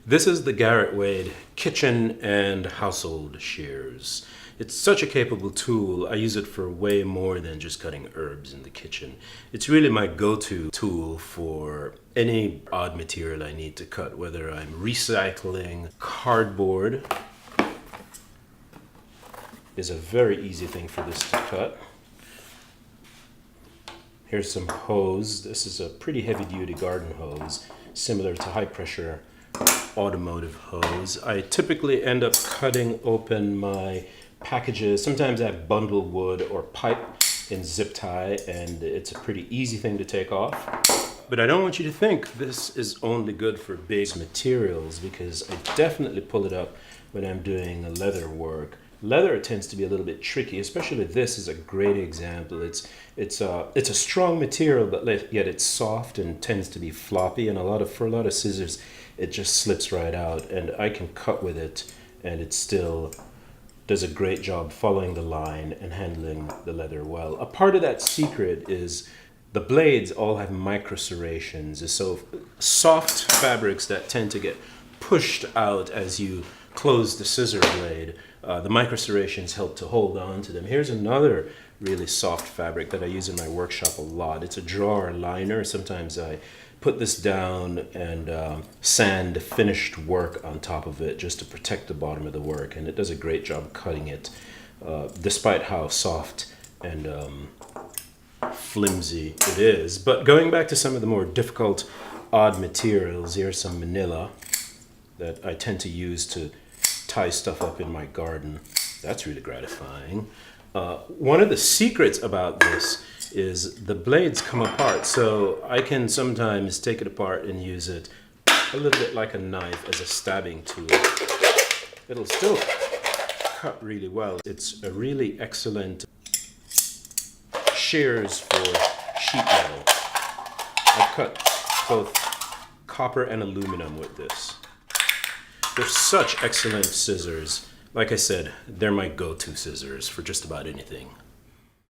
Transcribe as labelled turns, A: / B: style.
A: This is the Garrett Wade kitchen and household shears. It's such a capable tool. I use it for way more than just cutting herbs in the kitchen. It's really my go-to tool for any odd material I need to cut, whether I'm recycling. Cardboard is a very easy thing for this to cut. Here's some hose. This is a pretty heavy-duty garden hose, similar to high-pressure automotive hose. I typically end up cutting open my packages. Sometimes I have bundle wood or pipe in zip tie, and it's a pretty easy thing to take off. But I don't want you to think this is only good for big materials, because I definitely pull it up when I'm doing leather work. Leather tends to be a little bit tricky, especially this is a great example. It's a strong material, but yet it's soft and tends to be floppy, and for a lot of scissors it just slips right out, and I can cut with it and it still does a great job following the line and handling the leather well. A part of that secret is the blades all have micro serrations, so soft fabrics that tend to get pushed out as you close the scissor blade. The micro serrations help to hold on to them. Here's another really soft fabric that I use in my workshop a lot. It's a drawer liner. Sometimes I put this down and sand finished work on top of it just to protect the bottom of the work, and it does a great job cutting it, despite how soft and flimsy it is. But going back to some of the more difficult, odd materials, here's some manila that I tend to use to tie stuff up in my garden. That's really gratifying. One of the secrets about this is the blades come apart, so I can sometimes take it apart and use it a little bit like a knife as a stabbing tool. It'll still cut really well. It's a really excellent shears for sheet metal. I've cut both copper and aluminum with this. They're such excellent scissors. Like I said, they're my go-to scissors for just about anything.